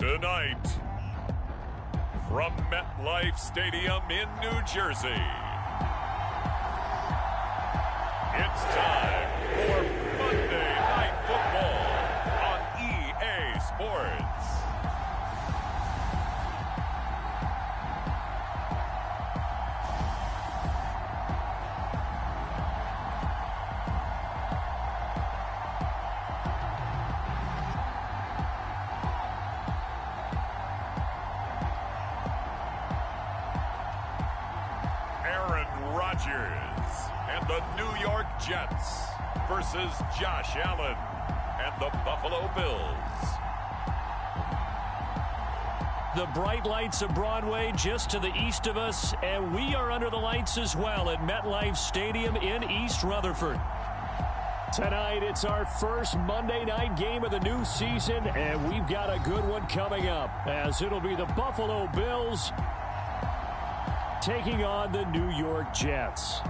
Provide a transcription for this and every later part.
Tonight, from MetLife Stadium in New Jersey, it's time for Monday Night Football on EA Sports. And the New York Jets versus Josh Allen and the Buffalo Bills. The bright lights of Broadway just to the east of us, and we are under the lights as well at MetLife Stadium in East Rutherford. Tonight, it's our first Monday night game of the new season, and we've got a good one coming up, as it'll be the Buffalo Bills taking on the New York Jets.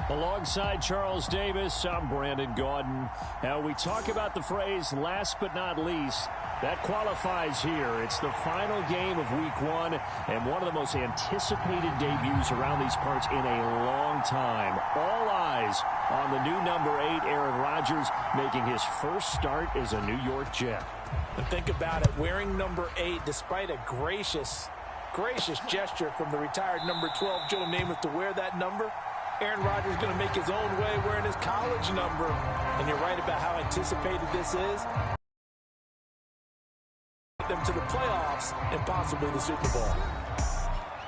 Alongside Charles Davis, I'm Brandon Gaudin. Now, we talk about the phrase last but not least. That qualifies here. It's the final game of Week 1 and one of the most anticipated debuts around these parts in a long time. All eyes on the new number 8, Aaron Rodgers, making his first start as a New York Jet. And think about it, wearing number 8, despite a gracious gesture from the retired number 12, Joe Namath, to wear that number, Aaron Rodgers is going to make his own way wearing his college number. And you're right about how anticipated this is. Them to the playoffs and possibly the Super Bowl.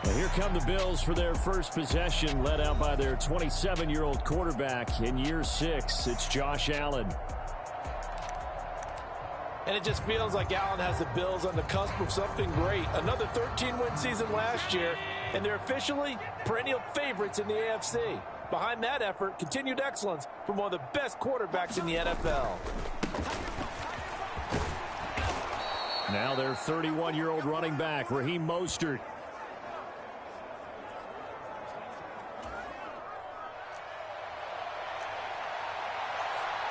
Well, here come the Bills for their first possession, led out by their 27-year-old quarterback in year 6. It's Josh Allen. And it just feels like Allen has the Bills on the cusp of something great. Another 13-win season last year, and they're officially perennial favorites in the AFC. Behind that effort, continued excellence from one of the best quarterbacks in the NFL. Now their 31-year-old running back, Raheem Mostert.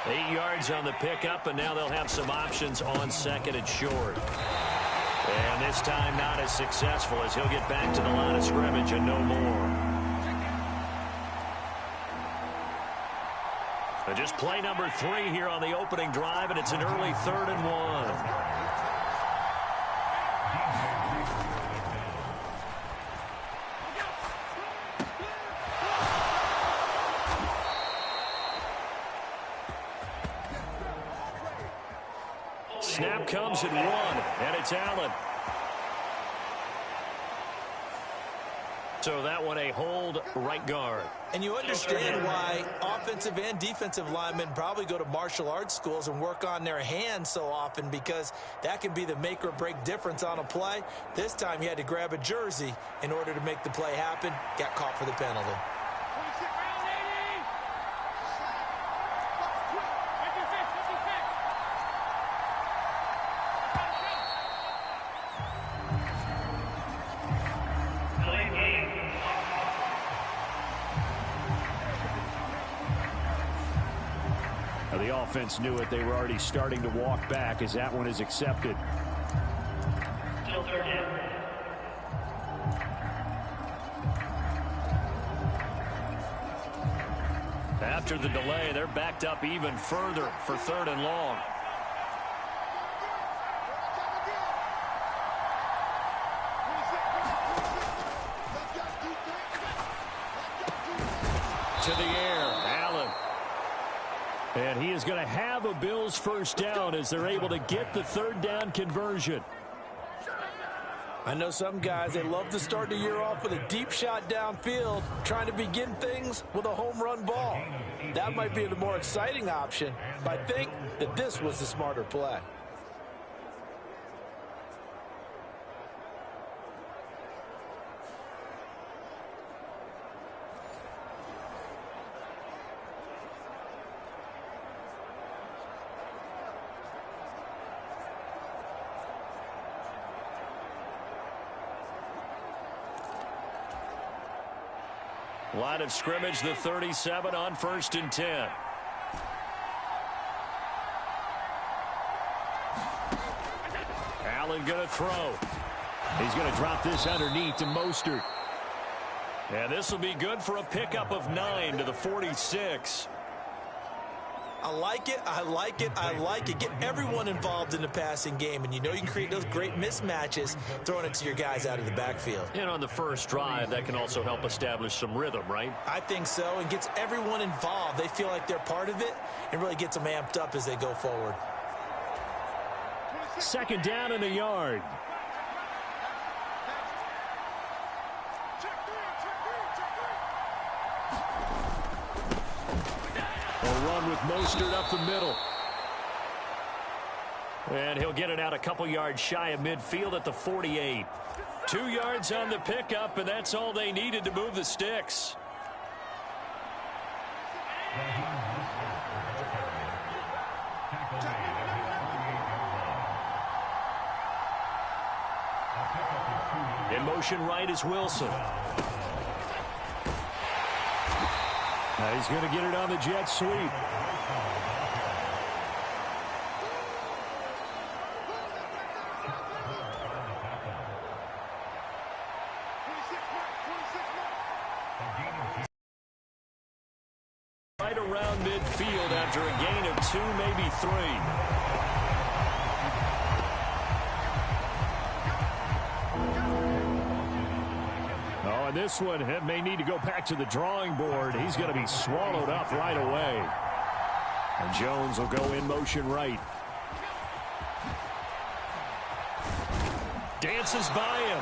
Eight yards on the pickup, and now they'll have some options on second and short. And this time not as successful, as he'll get back to the line of scrimmage and no more. So just play number 3 here on the opening drive, and it's an early 3rd and 1. Snap comes at 1, and it's Allen. So that one a hold right guard. And you understand why offensive and defensive linemen probably go to martial arts schools and work on their hands so often, because that can be the make or break difference on a play. This time he had to grab a jersey in order to make the play happen. Got caught for the penalty. The offense knew it. They were already starting to walk back as that one is accepted. Still third down. After the delay, they're backed up even further for 3rd and long. To the air, Allen. And he is going to have a Bills first down as they're able to get the 3rd down conversion. I know some guys, they love to start the year off with a deep shot downfield, trying to begin things with a home run ball. That might be the more exciting option, but I think that this was the smarter play. Line of scrimmage, the 37 on 1st and 10. Allen going to throw. He's going to drop this underneath to Mostert. And this will be good for a pickup of 9 to the 46. I like it. I like it. I like it. Get everyone involved in the passing game, and you know you can create those great mismatches throwing it to your guys out of the backfield. And on the first drive, that can also help establish some rhythm, right? I think so, and gets everyone involved. They feel like they're part of it and really gets them amped up as they go forward. 2nd down and a yard. Run with Mostert up the middle. And he'll get it out a couple yards shy of midfield at the 48. 2 yards on the pickup, and that's all they needed to move the sticks. In motion right is Wilson. Now he's going to get it on the jet sweep. Right around midfield after a gain of 2, maybe 3. Oh, and this one may need to go back to the drawing board. He's going to be swallowed up right away. And Jones will go in motion right. Dances by him.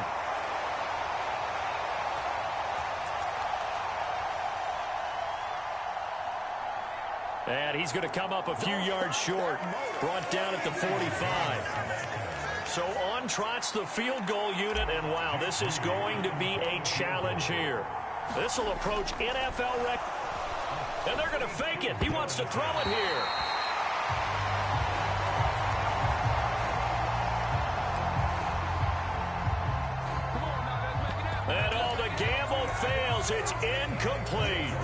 And he's going to come up a few yards short. Brought down at the 45. So on trots the field goal unit, and wow, this is going to be a challenge here. This will approach NFL record. And they're going to fake it. He wants to throw it here. And all the gamble fails. It's incomplete.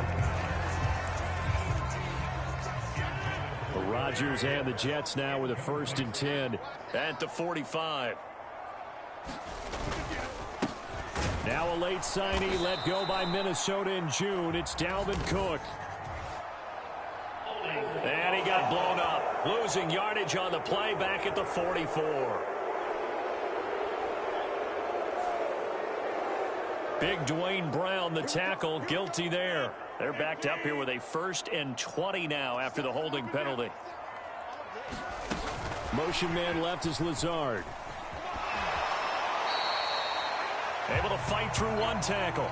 The Rodgers and the Jets now with a 1st and 10 at the 45. Now a late signee let go by Minnesota in June. It's Dalvin Cook. And he got blown up. Losing yardage on the play back at the 44. Big Dwayne Brown, the tackle, guilty there. They're backed up here with a 1st and 20 now after the holding penalty. Motion man left is Lazard. Able to fight through one tackle.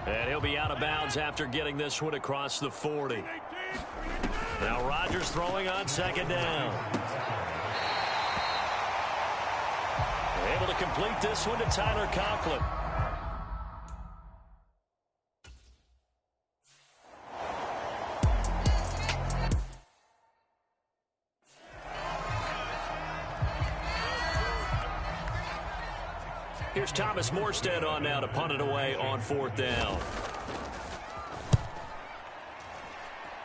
And he'll be out of bounds after getting this one across the 40. Now Rodgers throwing on 2nd down. Able to complete this one to Tyler Conklin. Here's Thomas Morstead on now to punt it away on 4th down.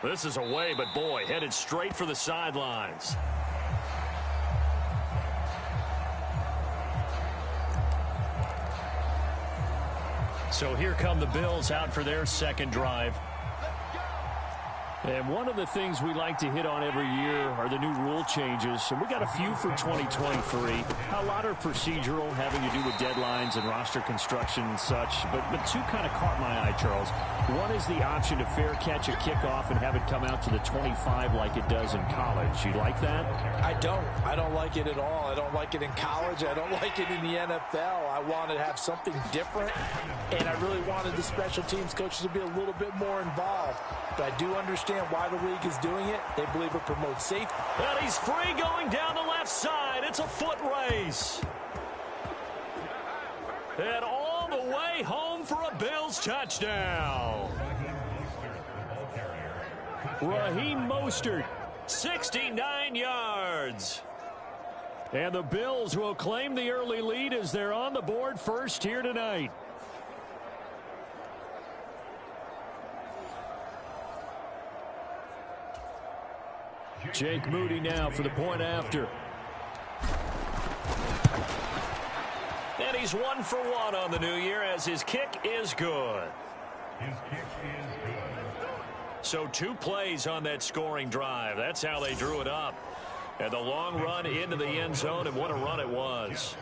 This is away, but boy, headed straight for the sidelines. So here come the Bills out for their 2nd drive. And one of the things we like to hit on every year are the new rule changes. And we got a few for 2023. A lot are procedural, having to do with deadlines and roster construction and such. But 2 kind of caught my eye, Charles. One is the option to fair catch a kickoff and have it come out to the 25 like it does in college. You like that? I don't. I don't like it at all. I don't like it in college. I don't like it in the NFL. I want to have something different. And I really wanted the special teams coaches to be a little bit more involved. But I do understand why the league is doing it. They believe it promotes safety. And he's free going down the left side. It's a foot race. And all the way home for a Bills touchdown. Raheem Mostert, 69 yards. And the Bills will claim the early lead as they're on the board first here tonight. Jake Moody now for the point after. And he's 1 for 1 on the new year as his kick is good. His kick is good. So 2 plays on that scoring drive. That's how they drew it up. And the long run into the end zone, and what a run it was.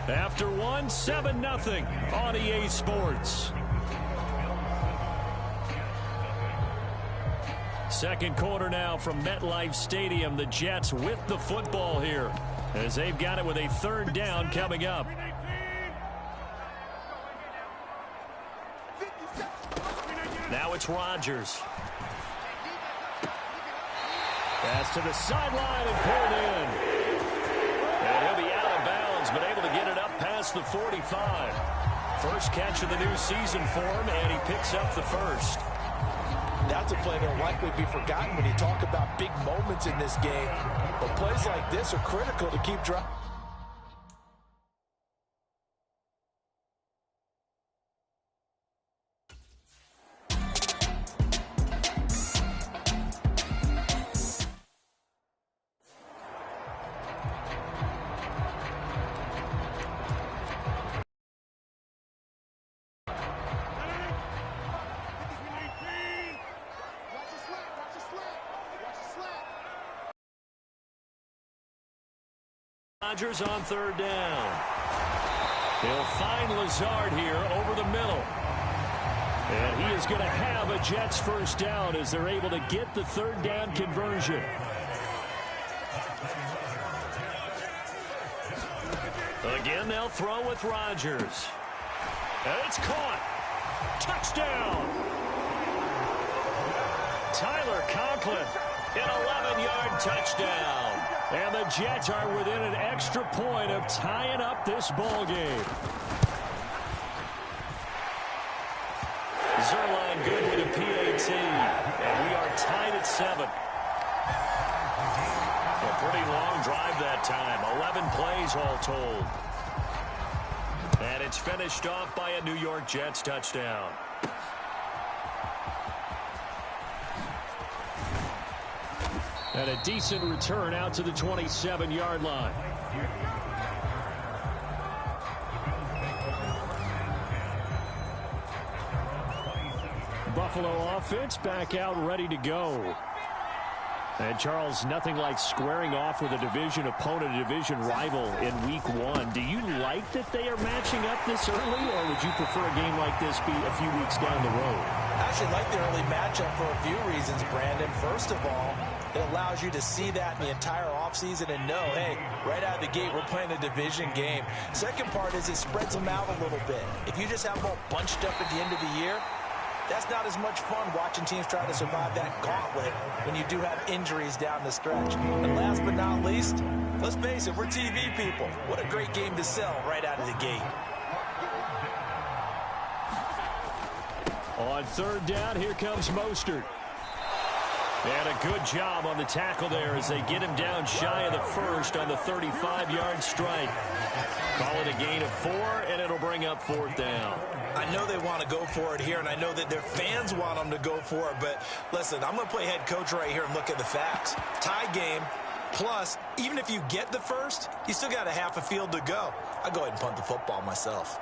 After 1, 7-0 on EA Sports. Second quarter now from MetLife Stadium. The Jets with the football here as they've got it with a 3rd down coming up. Now it's Rodgers. Pass to the sideline and pulled in. And he'll be out of bounds, but able to get it up past the 45. First catch of the new season for him, and he picks up the first. That's a play that will likely be forgotten when you talk about big moments in this game. But plays like this are critical to keep driving. Rodgers on 3rd down. He'll find Lazard here over the middle. And he is going to have a Jets first down as they're able to get the 3rd down conversion. Again, they'll throw with Rodgers. And it's caught. Touchdown. Tyler Conklin, an 11-yard touchdown. And the Jets are within an extra point of tying up this ball game. Zerline good with a PAT. And we are tied at 7. A pretty long drive that time. 11 plays all told. And it's finished off by a New York Jets touchdown. And a decent return out to the 27-yard line. Buffalo offense back out ready to go. And, Charles, nothing like squaring off with a division opponent, a division rival in Week 1. Do you like that they are matching up this early, or would you prefer a game like this be a few weeks down the road? I actually like the early matchup for a few reasons, Brandon. First of all, it allows you to see that in the entire offseason and know, hey, right out of the gate, we're playing a division game. Second part is it spreads them out a little bit. If you just have them all bunched up at the end of the year, that's not as much fun watching teams try to survive that gauntlet when you do have injuries down the stretch. And last but not least, let's face it, we're TV people. What a great game to sell right out of the gate. On 3rd down, here comes Mostert. And a good job on the tackle there as they get him down shy of the first on the 35-yard strike. Call it a gain of 4, and it'll bring up 4th down. I know they want to go for it here, and I know that their fans want them to go for it, but listen, I'm going to play head coach right here and look at the facts. Tie game, plus, even if you get the first, you still got a half a field to go. I'll go ahead and punt the football myself.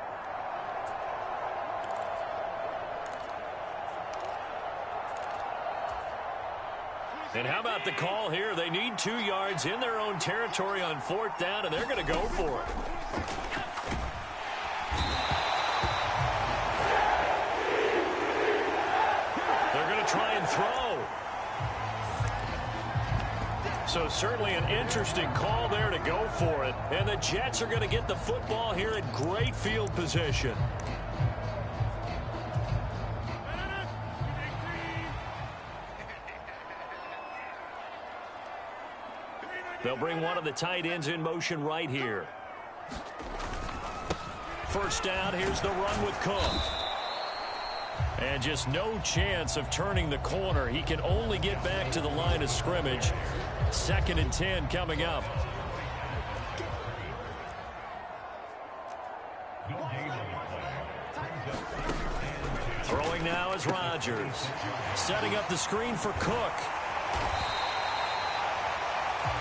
And how about the call here? They need 2 yards in their own territory on 4th down, and they're going to go for it. They're going to try and throw. So certainly an interesting call there to go for it. And the Jets are going to get the football here in great field position. They'll bring one of the tight ends in motion right here. First down, here's the run with Cook. And just no chance of turning the corner. He can only get back to the line of scrimmage. 2nd and 10 coming up. Throwing now is Rodgers. Setting up the screen for Cook.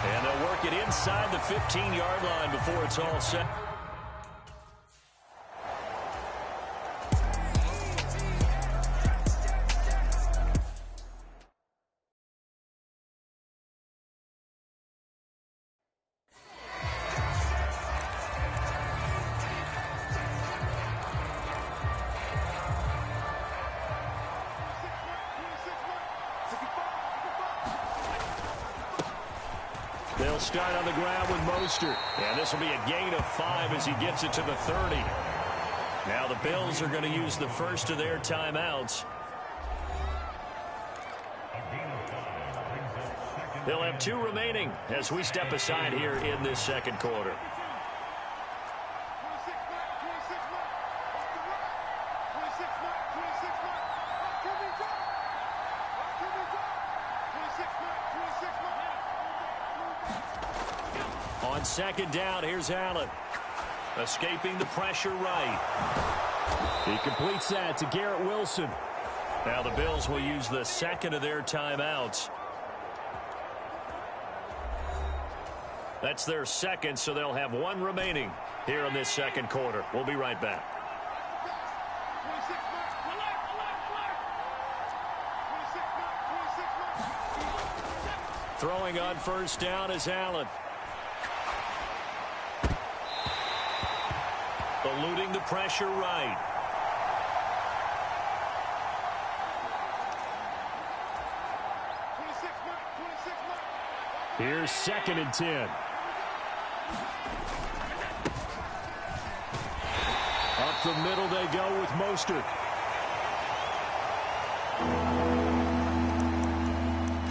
And they'll work it inside the 15-yard line before it's all set. They'll start on the ground with Mostert. And this will be a gain of 5 as he gets it to the 30. Now the Bills are going to use the first of their timeouts. They'll have 2 remaining as we step aside here in this second quarter. On 2nd down, here's Allen. Escaping the pressure right. He completes that to Garrett Wilson. Now the Bills will use the 2nd of their timeouts. That's their 2nd, so they'll have 1 remaining here in this second quarter. We'll be right back. Throwing on first down is Allen. Eluding the pressure right. Here's 2nd and 10. Up the middle they go with Mostert.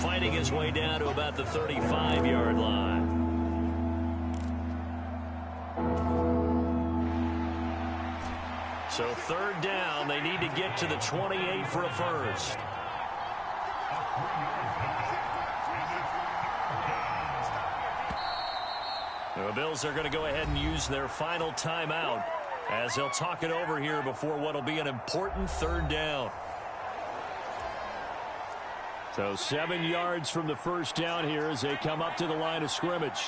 Fighting his way down to about the 35-yard line. So 3rd down, they need to get to the 28 for a first. The Bills are going to go ahead and use their final timeout as they'll talk it over here before what will be an important 3rd down. So 7 yards from the first down here as they come up to the line of scrimmage.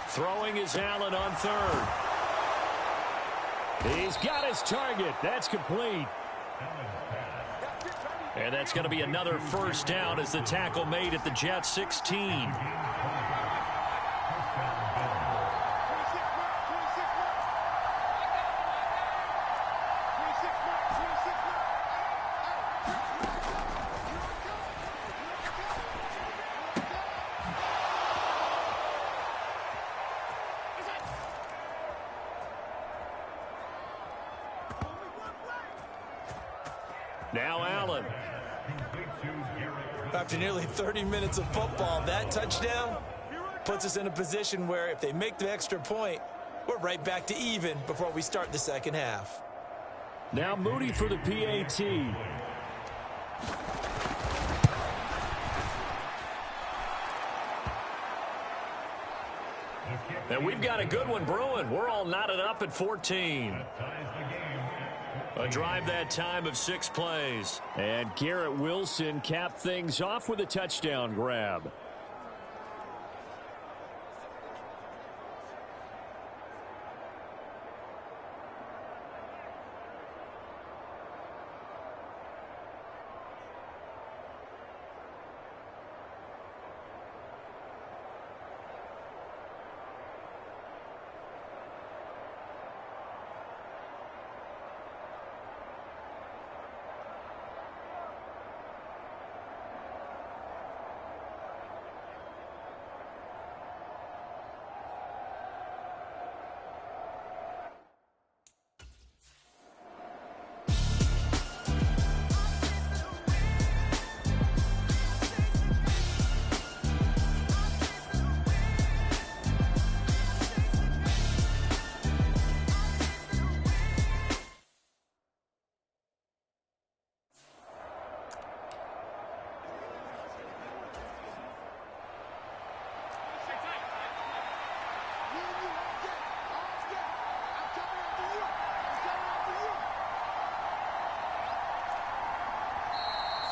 Throwing is Allen on 3rd. He's got his target. That's complete. And that's going to be another first down as the tackle made at the Jets 16. Now Allen. After nearly 30 minutes of football, that touchdown puts us in a position where if they make the extra point, we're right back to even before we start the second half. Now Moody for the PAT. And we've got a good one brewing. We're all knotted up at 14. A drive that time of 6 plays. And Garrett Wilson capped things off with a touchdown grab.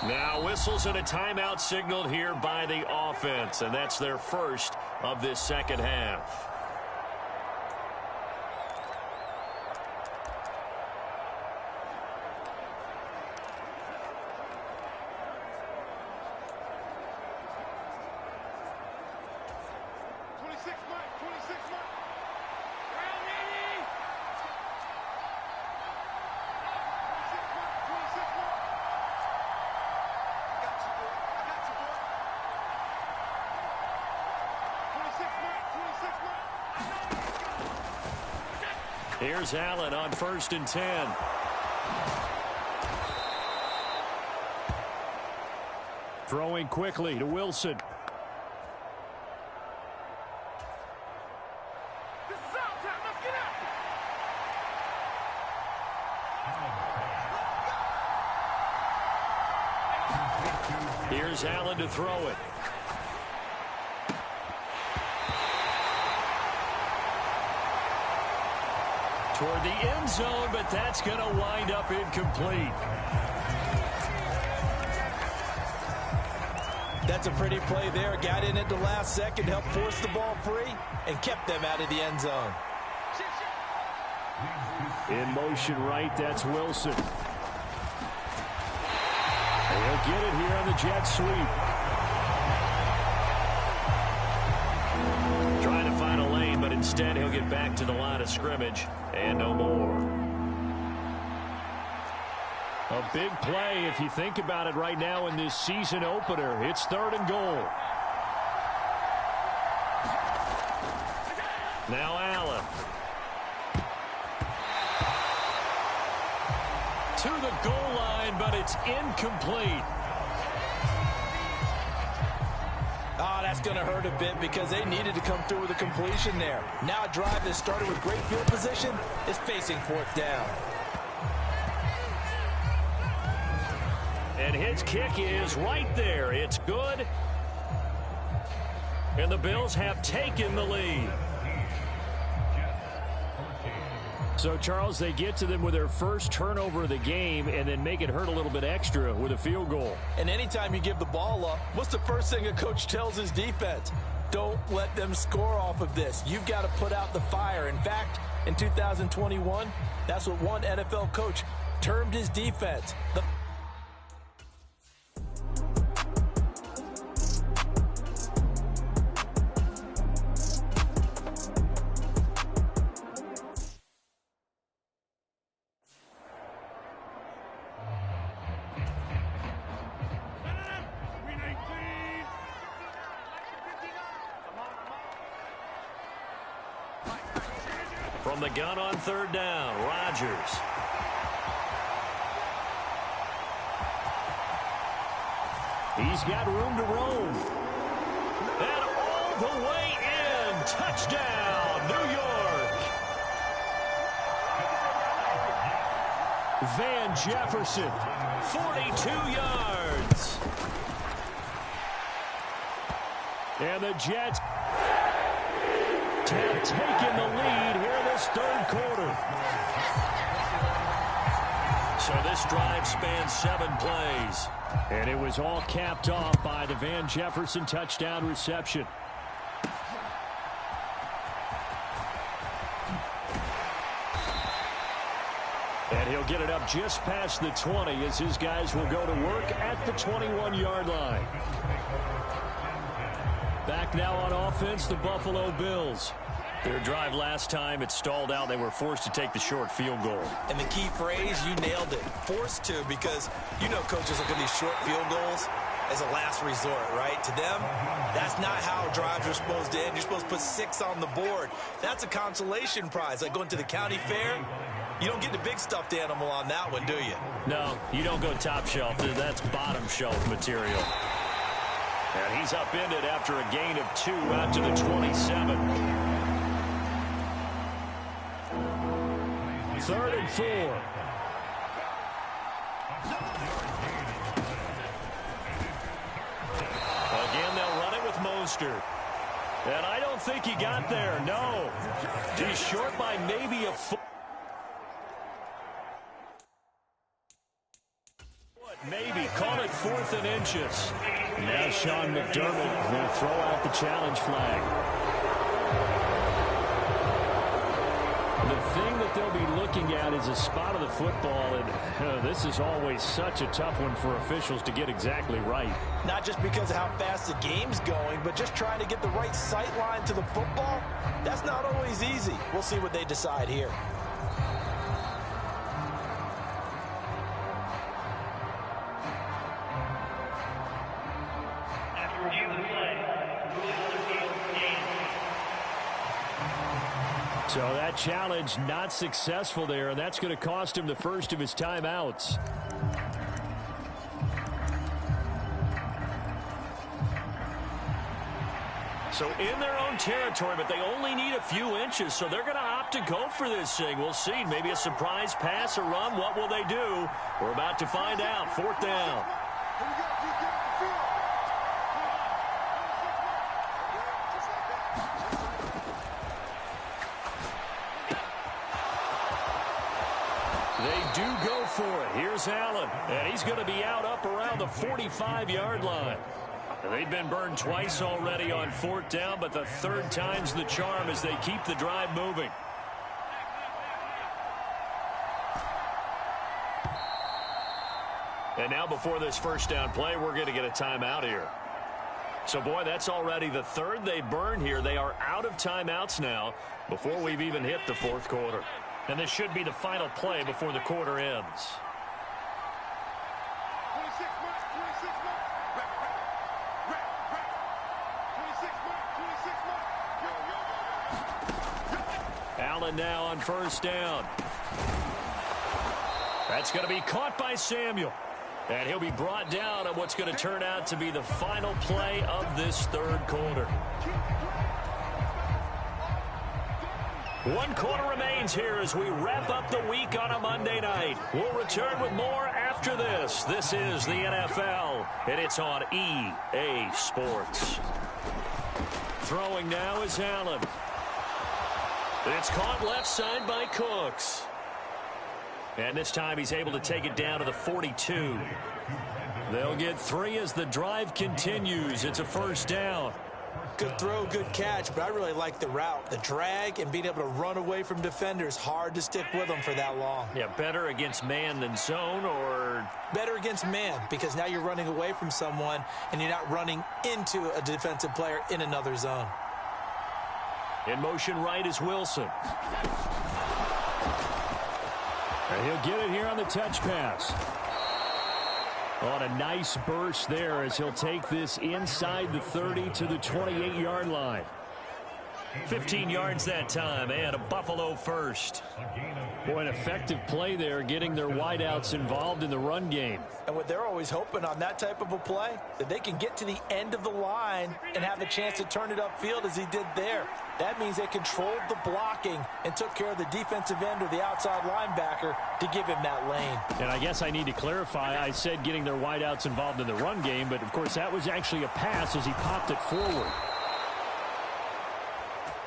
Now whistles and a timeout signaled here by the offense, and that's their first of this second half. Here's Allen on 1st and 10. Throwing quickly to Wilson. Here's Allen to throw it. Toward the end zone, but that's going to wind up incomplete. That's a pretty play there. Got in at the last second, helped force the ball free, and kept them out of the end zone. In motion right, that's Wilson. And he'll get it here on the jet sweep. Trying to find a lane, but instead he'll get back to the line of scrimmage and no more. A big play if you think about it right now in this season opener. It's 3rd and goal. Now Allen. To the goal line, but it's incomplete. Oh, that's going to hurt a bit because they needed to come through with a completion there. Now a drive that started with great field position is facing 4th down. And his kick is right there. It's good. And the Bills have taken the lead. So, Charles, they get to them with their first turnover of the game and then make it hurt a little bit extra with a field goal. And anytime you give the ball up, what's the first thing a coach tells his defense? Don't let them score off of this. You've got to put out the fire. In fact, in 2021, that's what one NFL coach termed his defense. From the gun on 3rd down, Rodgers. He's got room to roam. And all the way in. Touchdown, New York. Van Jefferson, 42 yards. And the Jets have taken the lead here this 3rd quarter. So this drive spans 7 plays. And it was all capped off by the Van Jefferson touchdown reception. And he'll get it up just past the 20 as his guys will go to work at the 21-yard line. Back now on offense, the Buffalo Bills. Their drive last time, it stalled out. They were forced to take the short field goal. And the key phrase, you nailed it. Forced to, because you know coaches look at these short field goals as a last resort, right? To them, that's not how drives are supposed to end. You're supposed to put 6 on the board. That's a consolation prize. Like going to the county fair, you don't get the big stuffed animal on that one, do you? No, you don't go top shelf. That's bottom shelf material. And he's upended after a gain of 2 out to the 27. 3rd and 4. Again, they'll run it with Mostert. And I don't think he got there. No. He's short by maybe a foot. Maybe. Call it 4th 4th and inches. Now Sean McDermott will throw out the challenge flag. The thing that they'll be looking at is a spot of the football, and this is always such a tough one for officials to get exactly right. Not just because of how fast the game's going, but just trying to get the right sight line to the football. That's not always easy. We'll see what they decide here. After review of the play, ruling on the field stands. So that challenge not successful there, and that's going to cost him the first of his timeouts. So in their own territory, but they only need a few inches, so they're going to opt to go for this thing. We'll see. Maybe a surprise pass or run. What will they do? We're about to find out. 4th down. They do go for it. Here's Allen, and he's going to be out up around the 45-yard line. And they've been burned twice already on 4th down, but the 3rd time's the charm as they keep the drive moving. And now before this first down play, we're going to get a timeout here. So, boy, that's already the 3rd they burned here. They are out of timeouts now before we've even hit the 4th quarter. And this should be the final play before the quarter ends. Allen now on 1st down. That's going to be caught by Samuel. And he'll be brought down on what's going to turn out to be the final play of this 3rd quarter. 1 quarter remains here as we wrap up the week on a Monday night. We'll return with more after this. This is the NFL, and it's on EA Sports. Throwing now is Allen. It's caught left side by Cooks. And this time he's able to take it down to the 42. They'll get 3 as the drive continues. It's a 1st down. Good throw, good catch, but I really like the route. The drag and being able to run away from defenders. Hard to stick with them for that long. Yeah, better against man than zone, or? Better against man, because now you're running away from someone and you're not running into a defensive player in another zone. In motion right is Wilson. And he'll get it here on the touch pass. On a nice burst there as he'll take this inside the 30 to the 28-yard line. 15 yards that time, and a Buffalo first. Boy, an effective play there, getting their wideouts involved in the run game. And what they're always hoping on that type of a play, that they can get to the end of the line and have a chance to turn it upfield as he did there. That means they controlled the blocking and took care of the defensive end or the outside linebacker to give him that lane. And I guess I need to clarify, I said getting their wideouts involved in the run game, but of course that was actually a pass as he popped it forward.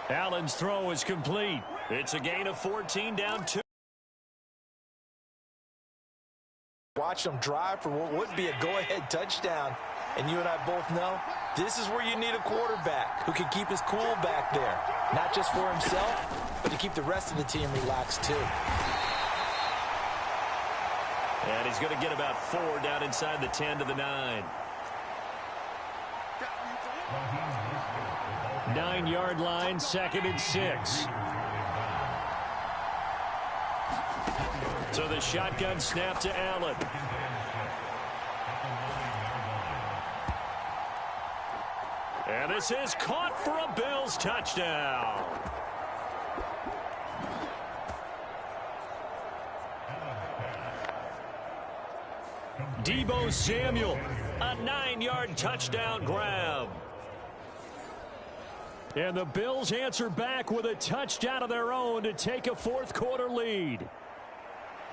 Allen's throw is complete. It's a gain of 14 down 2. Watch them drive for what would be a go-ahead touchdown. And you and I both know this is where you need a quarterback who can keep his cool back there. Not just for himself, but to keep the rest of the team relaxed too. And he's going to get about 4 down inside the 10 to the 9. 9-yard line, 2nd and 6. So the shotgun snap to Allen. And this is caught for a Bills touchdown. Deebo Samuel, a 9-yard touchdown grab. And the Bills answer back with a touchdown of their own to take a 4th quarter lead.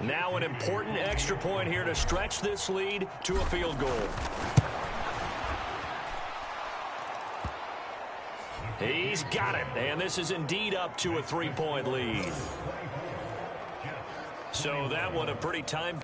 Now an important extra point here to stretch this lead to a field goal. He's got it, and this is indeed up to a 3-point lead. So that one a pretty time.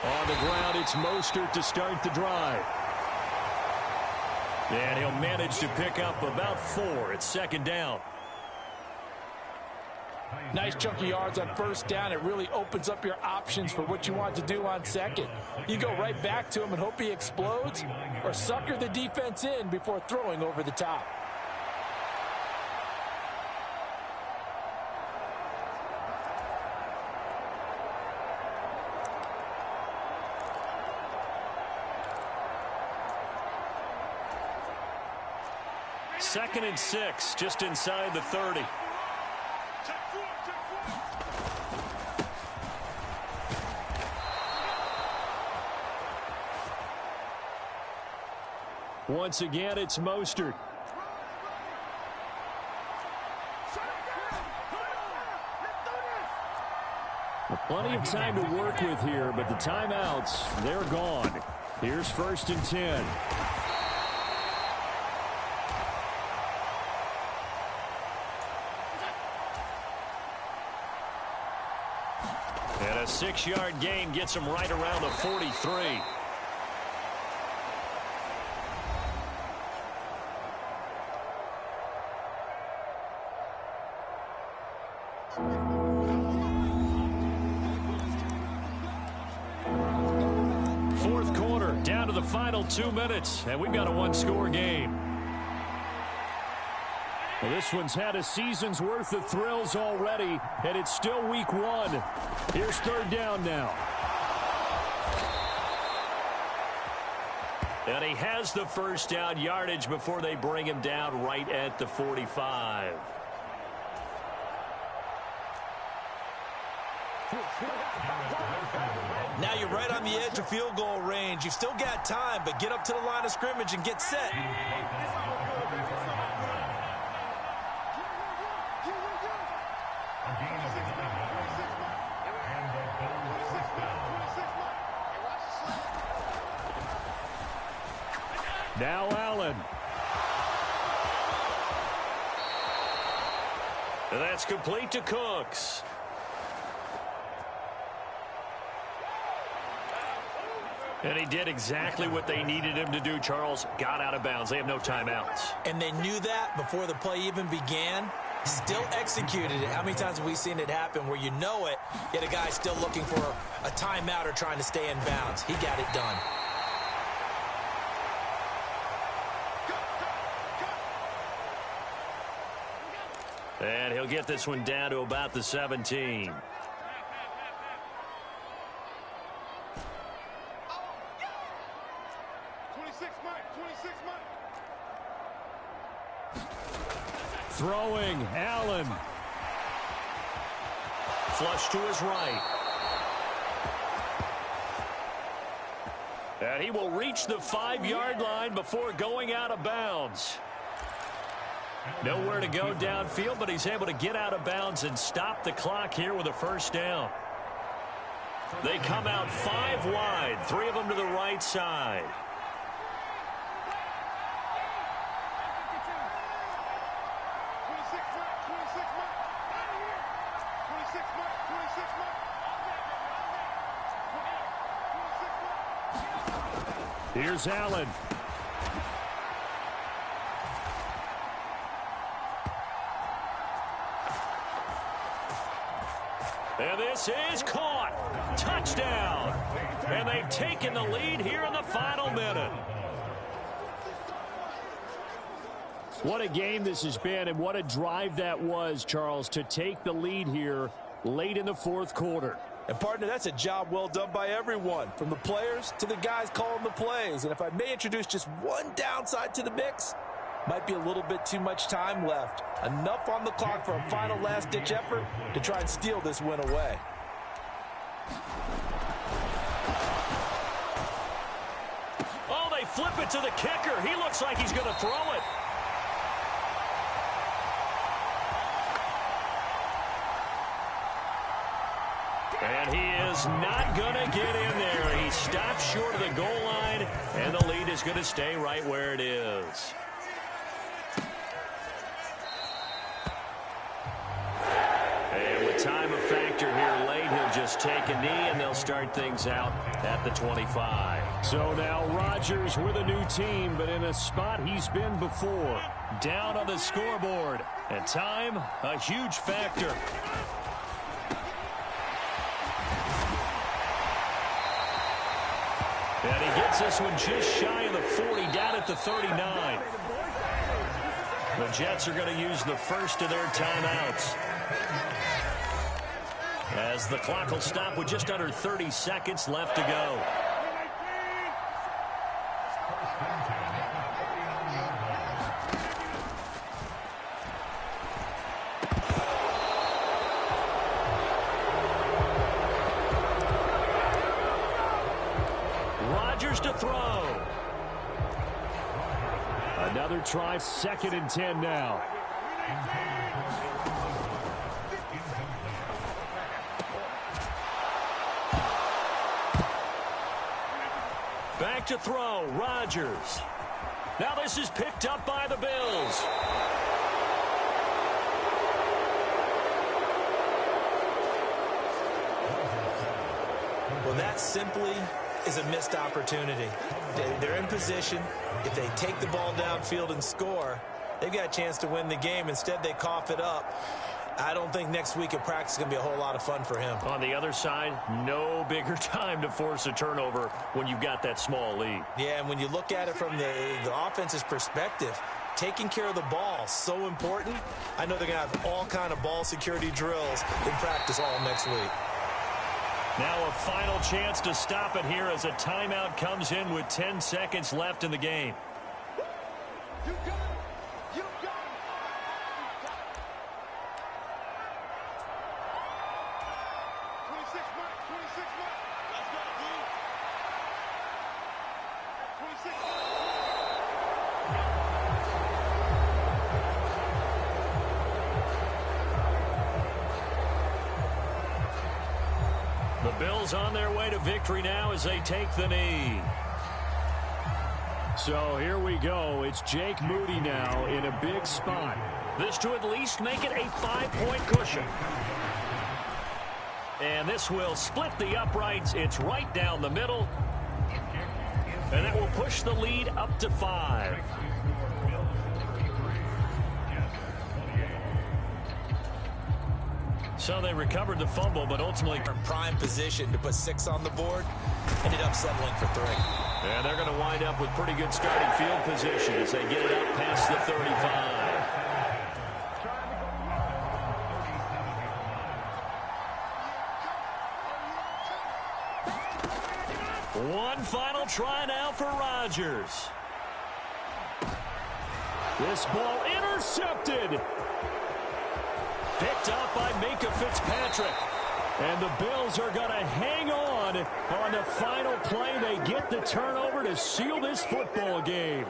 On the ground, it's Mostert to start the drive. And he'll manage to pick up about 4 at second down. Nice chunk of yards on first down. It really opens up your options for what you want to do on second. You go right back to him and hope he explodes, or sucker the defense in before throwing over the top. Second and 6, just inside the 30. Once again, it's Mostert. Plenty of time to work with here, but the timeouts, they're gone. Here's 1st and 10. And a 6-yard gain gets him right around the 43. Fourth quarter, down to the final 2 minutes, and we've got a one-score game. Well, this one's had a season's worth of thrills already, and it's still week 1. Here's 3rd down now. And he has the first down yardage before they bring him down right at the 45. Now you're right on the edge of field goal range. You've still got time, but get up to the line of scrimmage and get set. Now Allen. And that's complete to Cooks. And he did exactly what they needed him to do, Charles. Got out of bounds. They have no timeouts. And they knew that before the play even began. Still executed it. How many times have we seen it happen where you know it, yet a guy still looking for a timeout or trying to stay in bounds? He got it done. And he'll get this one down to about the 17. Throwing, Allen. Flush to his right. And he will reach the 5-yard line before going out of bounds. Nowhere to go downfield, but he's able to get out of bounds and stop the clock here with a first down. They come out 5 wide, 3 of them to the right side. Here's Allen. And this is caught. Touchdown. And they've taken the lead here in the final minute. What a game this has been, and what a drive that was, Charles, to take the lead here late in the fourth quarter. And, partner, that's a job well done by everyone, from the players to the guys calling the plays. And if I may introduce just one downside to the mix, might be a little bit too much time left. Enough on the clock for a final last-ditch effort to try and steal this win away. Oh, they flip it to the kicker. He looks like he's going to throw it. And he is not going to get in there. He stops short of the goal line, and the lead is going to stay right where it is. And with time of factor here late. He'll just take a knee, and they'll start things out at the 25. So now Rodgers with a new team, but in a spot he's been before. Down on the scoreboard. And time, a huge factor. And he gets this one just shy of the 40, down at the 39. The Jets are going to use the first of their timeouts, as the clock will stop with just under 30 seconds left to go. Rodgers to throw. Another try, 2nd and 10 now. Back to throw, Rodgers. Now this is picked up by the Bills. Well, that simply is a missed opportunity. They're in position. If they take the ball downfield and score, they've got a chance to win the game. Instead, they cough it up. I don't think next week at practice is going to be a whole lot of fun for him. On the other side, no bigger time to force a turnover when you've got that small lead. Yeah, and when you look at it from the offense's perspective, taking care of the ball, so important. I know they're going to have all kind of ball security drills in practice all next week. Now a final chance to stop it here as a timeout comes in with 10 seconds left in the game. You got it. You got it. 26 Mike. 26 Mike. Let's go, dude. 26 The Bills on their way to victory now as they take the knee. So here we go. It's Jake Moody now in a big spot. This to at least make it a 5-point cushion. And this will split the uprights. It's right down the middle. And that will push the lead up to 5. So they recovered the fumble, but ultimately In prime position to put 6 on the board, ended up settling for 3. and they're going to wind up with pretty good starting field position as they get it up past the 35. One final try now for Rodgers. This ball intercepted. Picked up by Minka Fitzpatrick. And the Bills are going to hang on the final play. They get the turnover to seal this football game.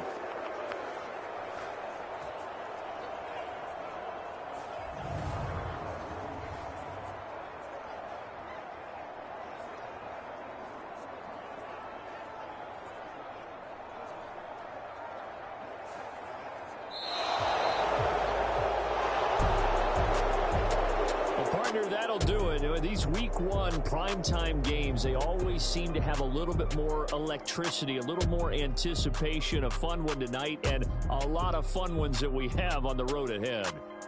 That'll do it. These week 1 primetime games, they always seem to have a little bit more electricity, a little more anticipation. A fun one tonight, and a lot of fun ones that we have on the road ahead.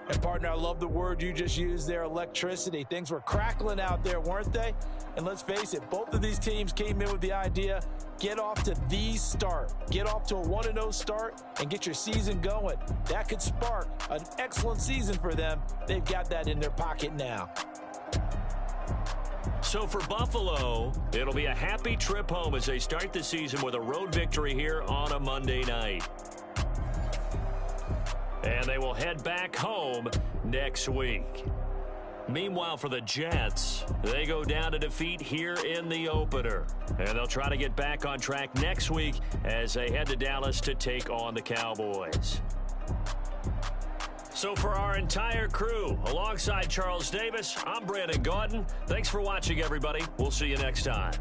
And, partner, I love the word you just used there, electricity. Things were crackling out there, weren't they? And let's face it, both of these teams came in with the idea, get off to the start. Get off to a 1-0 start and get your season going. That could spark an excellent season for them. They've got that in their pocket now. So for Buffalo, it'll be a happy trip home as they start the season with a road victory here on a Monday night. And they will head back home next week. Meanwhile, for the Jets, they go down to defeat here in the opener. And they'll try to get back on track next week as they head to Dallas to take on the Cowboys. So for our entire crew, alongside Charles Davis, I'm Brandon Gaudin. Thanks for watching, everybody. We'll see you next time.